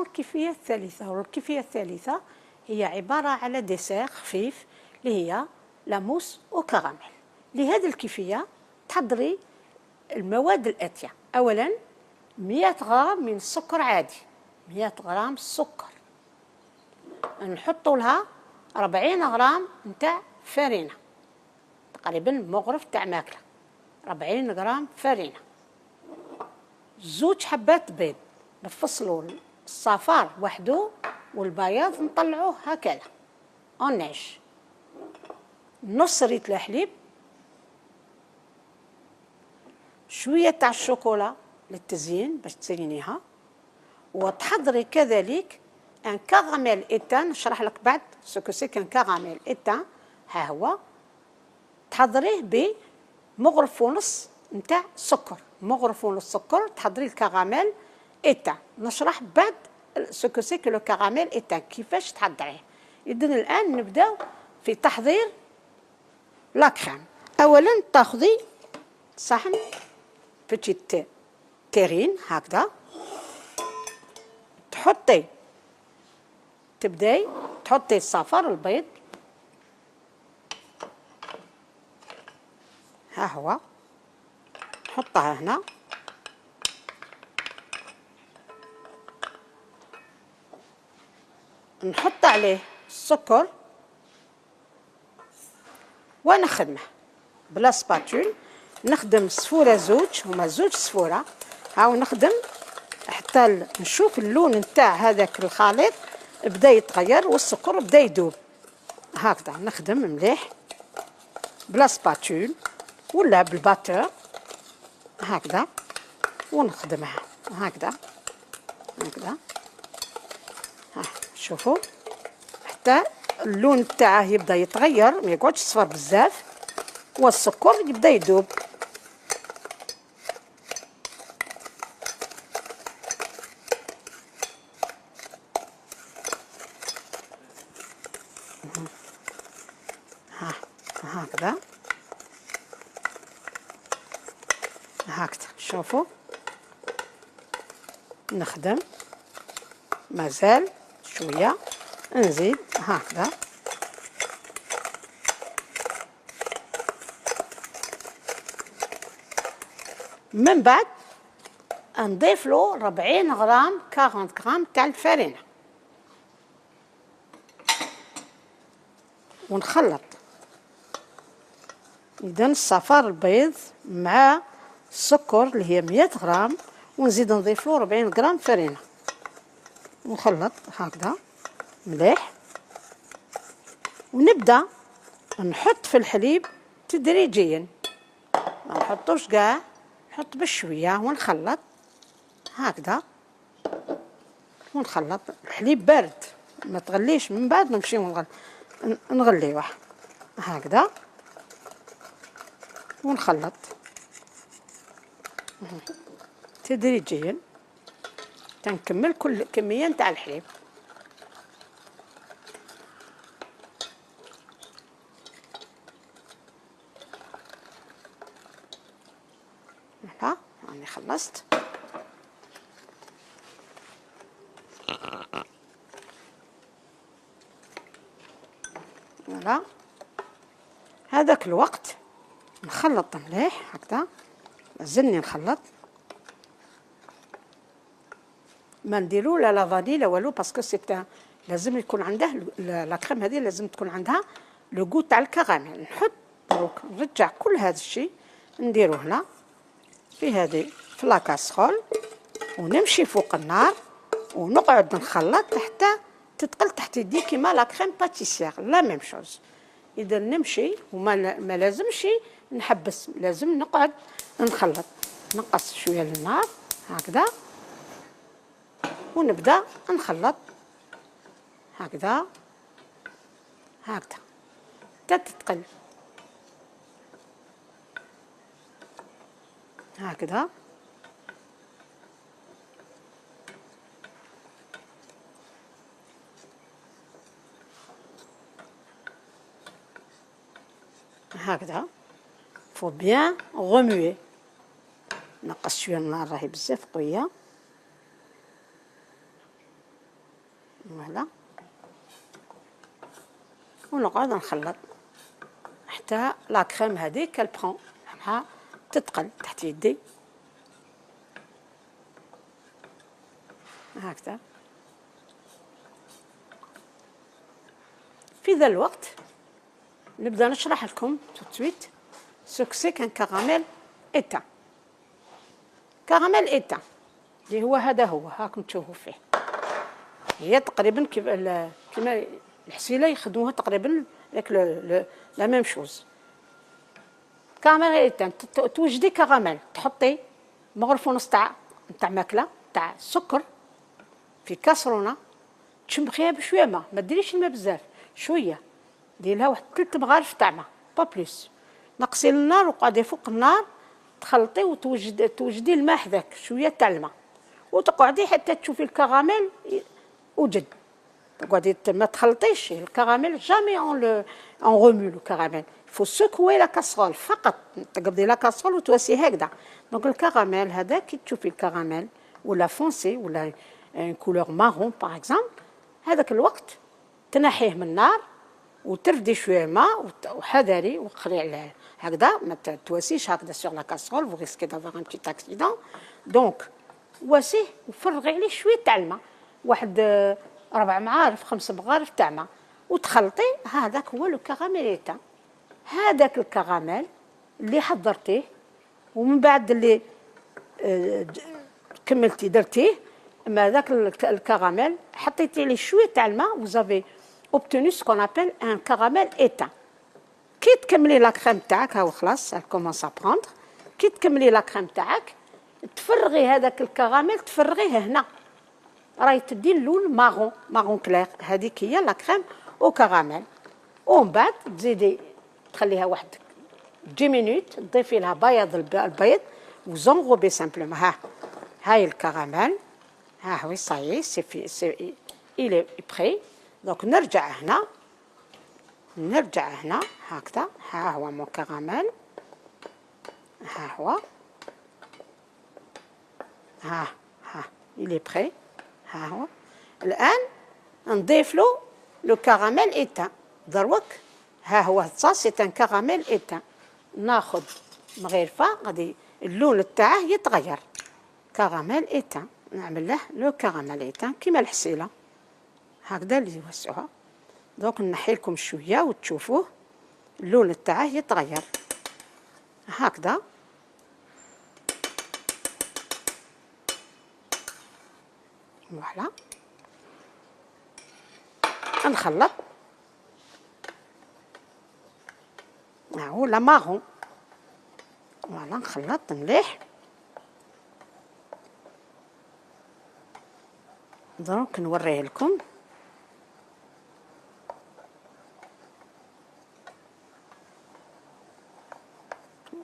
الكيفية الثالثة، والكيفية الثالثة هي عبارة على ديسير خفيف اللي هي لاموس وكراميل. لهذه الكيفية تحضري المواد الآتية. أولا 100 غرام من السكر عادي، 100 غرام سكر، نحطوا لها 40 غرام نتاع فرينة، تقريبا مغرف تاع ماكلة، 40 غرام فرينة، 2 حبات بيض، نفصلوا الصفار وحده والبياض نطلعوه هكذا ونعش، نص ريتل حليب، شوية تاع الشوكولا للتزيين باش تزينيها، وتحضري كذلك ان كراميل ايتان. نشرح لك بعد سكو سي كان كراميل ايتان. ها هو تحضريه بمغرف ونص نتاع سكر، مغرف ونص سكر تحضري الكراميل ايتان. نشرح بعد سكو سي كو لو كراميل ايتان كيفاش تحضريه. اذن الان نبداو في تحضير لا كريم. اولا تاخذي صحن بتيت تيرين هكذا، تبداي تحطي الصفار البيض، ها هو نحطها هنا، نحط عليه السكر ونخدمه بلا سباتول. نخدم صفورة زوج، هما زوج صفورة، هاو نخدم حتى نشوف اللون نتاع هذاك الخليط بدا يتغير والسكر بدا يذوب. هكذا نخدم مليح بلا سباتول ولا بالباتور هكذا، ونخدمها هكذا هكذا. ها شوفوا حتى اللون تاعه يبدا يتغير، ما يقعدش صفر بزاف والسكر يبدا يذوب. هكذا هكذا شوفوا نخدم مازال شويه، نزيد هكذا من بعد نضيف له 40 غرام 40 غرام تاع الفرينه ونخلط. إذن الصفار البيض مع السكر اللي هي 100 غرام، ونزيد نضيف له 40 غرام فرينة ونخلط هكذا مليح، ونبدأ نحط في الحليب تدريجيا، ما نحطوش كاع، نحط بشوية ونخلط هكذا ونخلط. الحليب بارد ما تغليش، من بعد نمشي نغليوه هكذا ونخلط تدريجيا تنكمل كل كمية نتاع الحليب. هلا راني خلصت. فوالا هذاك الوقت نخلط مليح هكذا، مازلني نخلط، ما نديرو لا فاني لا والو، باسكو سي لازم يكون عنده لا كريم هذه لازم تكون عندها لو غو تاع الكراميل. نحط دروك نرجع كل هذا الشيء نديرو هنا في هذه في لاكاسرول، ونمشي فوق النار ونقعد نخلط حتى تتقل تحت يدي كيما لا كريم باتيسير لا ميم شوز. اذا نمشي وما لازمش نحبس، لازم نقعد نخلط، نقص شويه النار هكذا ونبدا نخلط هكذا هكذا حتى تتقل هكذا. هكذا faut bien remuer. نقص شويه النار راهي بزاف قويه. فوالا، ونقعد نخلط حتى لا كريم هذيك كالبرون تتقل تحت يدي هكذا. في ذا الوقت نبدا نشرح لكم توتويت سوكسي كان كراميل إيتان. كراميل إيتان اللي هو هذا هو هاكم تشوفوا فيه، هي تقريبا كيما الحسيله يخدموها تقريبا لا ميم شوز. كراميل إيتان توجدي كراميل، تحطي مغرف ونص تاع ماكله تاع السكر في كاسرونه، تشمخيها بشويه ما ديريش الماء بزاف، شويه دير لها واحد 3 مغارف تاع ما با بليس، نقصي النار وقعدي فوق النار تخلطي توجدي الماء حذاك شويه تاع الماء، وتقعدي حتى تشوفي الكراميل وجد. تقعدي ما تخلطيش الكراميل جامي اون رومو لو كراميل، فو سكوي لا كاسرول فقط، تقبضي لا كاسرول وتواسي هكذا. دونك الكراميل هذا كي تشوفي الكراميل ولا فونسي ولا ان كولور مارون باغ اكزومبل، هذاك الوقت تنحيه من النار وتردي شويه ماء وحذري وقري عليه هكذا، ما تواسيش هكذا سور لا كاسرول فو ريسكي دافوار ان بتيت اكسيدون. دونك واسيه وفرغي عليه شويه تاع الماء، واحد 4 معارف 5 مغارف تاع ماء، وتخلطي. هذاك هو لو كراميل إيتان. هذاك الكراميل اللي حضرتيه ومن بعد اللي كملتي درتيه، اما ذاك الكراميل حطيتي ليه شويه تاع الماء، وزافي اوبتوني سكون ابل ان كراميل إيتان. كي تكملي لا كريم تاعك هاو خلاص كومونس ا بروندر، كي تكملي لا كريم تاعك تفرغي هذاك الكراميل، تفرغيه هنا راهي تدي اللون مارون كلير، هذيك هي لا كريم او كراميل. ومن بعد تزيدي تخليها واحد 10 مينوت، تضيفي لها بياض البيض وزونغوبي سامبلومون. هاي الكراميل ها هو صايي سي إلي بري. دونك نرجع هنا هكذا، ها هو مون كراميل، ها هو ها إلي بري، ها هو. الآن نضيف له لو كراميل إيتان دروك. ها هو صا سي ان كراميل إيتان. ناخذ مغرفه غادي اللون تاعه يتغير، كراميل إيتان، نعمل له لو كراميل إيتان كيما الحسيله هكذا اللي يوسعوها. دونك نحي لكم شويه وتشوفوه اللون تاعه يتغير هكذا. فوالا نخلط. هاهو لا مارون، فوالا نخلط مليح. دونك نوريه لكم.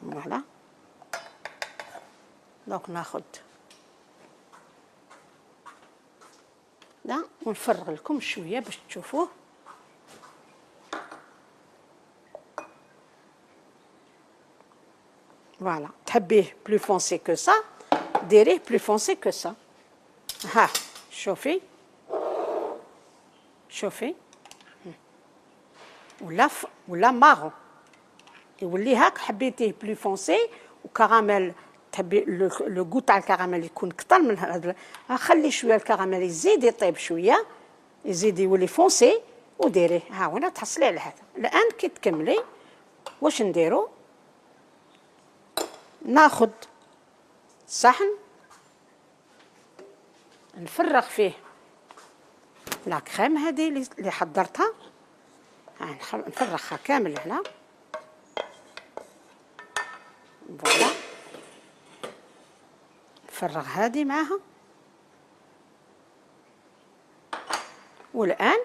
فوالا دونك ناخذ لا ونفرغ لكم شويه باش تشوفوه. فوالا تحبيه بلو فونسي كو سا ديريه بلو فونسي كو سا. ها شوفي ولا مارون يولي هاك. حبيتيه بلو فونسي وكراميل، تحبي لو غو تاع الكراميل يكون كثر من هذا، خلي شويه الكراميل يزيد يطيب شويه، يزيد يولي فونسي وديريه. ها هنا تحصلي على هذا. الان كي تكملي واش نديرو؟ ناخذ صحن نفرغ فيه لا كريم هذه اللي حضرتها، نفرغها كامل هنا. فوالا نفرغ هذه معها. والآن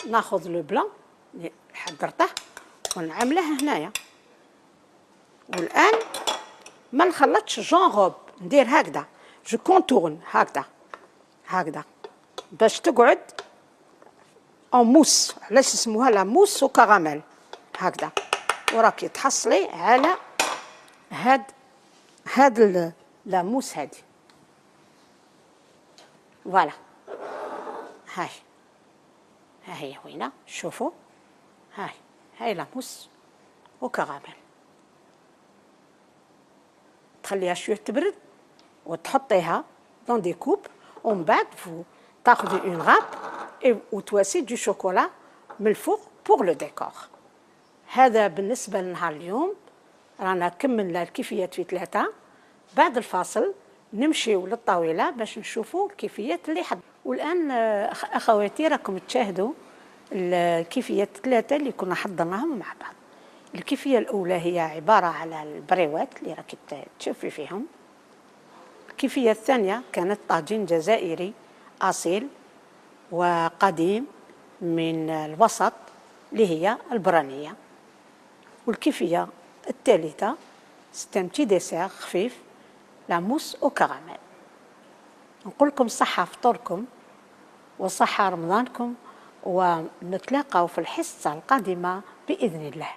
ناخذ لو بلان اللي حضرته ونعمله هنايا. والآن ما نخلطش جون روب، ندير هكذا جو كونتورن هكذا باش تقعد اون موس. علاش اسموها لا موس وكراميل هكذا. وراكي تحصلي على هاد لا موس هادي. فوالا هاي، ها هي وينه، شوفوا هاي لاموس وكراميل. تخليها شويه تبرد وتحطيها دون دي كوب، ومن بعد تاخذي اون غاب وتواسي دو شوكولا من الفوق بور لو ديكور. هذا بالنسبه لنهار اليوم. رانا كملنا الكيفيات في 3. بعد الفاصل نمشيو للطاوله باش نشوفوا الكيفيات اللي حضرنا. والان اخواتي راكم تشاهدوا الكيفيات 3 اللي كنا حضرناهم مع بعض. الكيفيه الاولى هي عباره على البريوات اللي راكي تشوفي فيهم. الكيفيه الثانيه كانت طاجين جزائري اصيل وقديم من الوسط اللي هي البرانيه. والكيفيه الثالثه ستمتي ديسير خفيف لاموس وكراميل. نقول لكم صحه فطوركم وصحه رمضانكم، ونتلاقاو في الحصه القادمه باذن الله.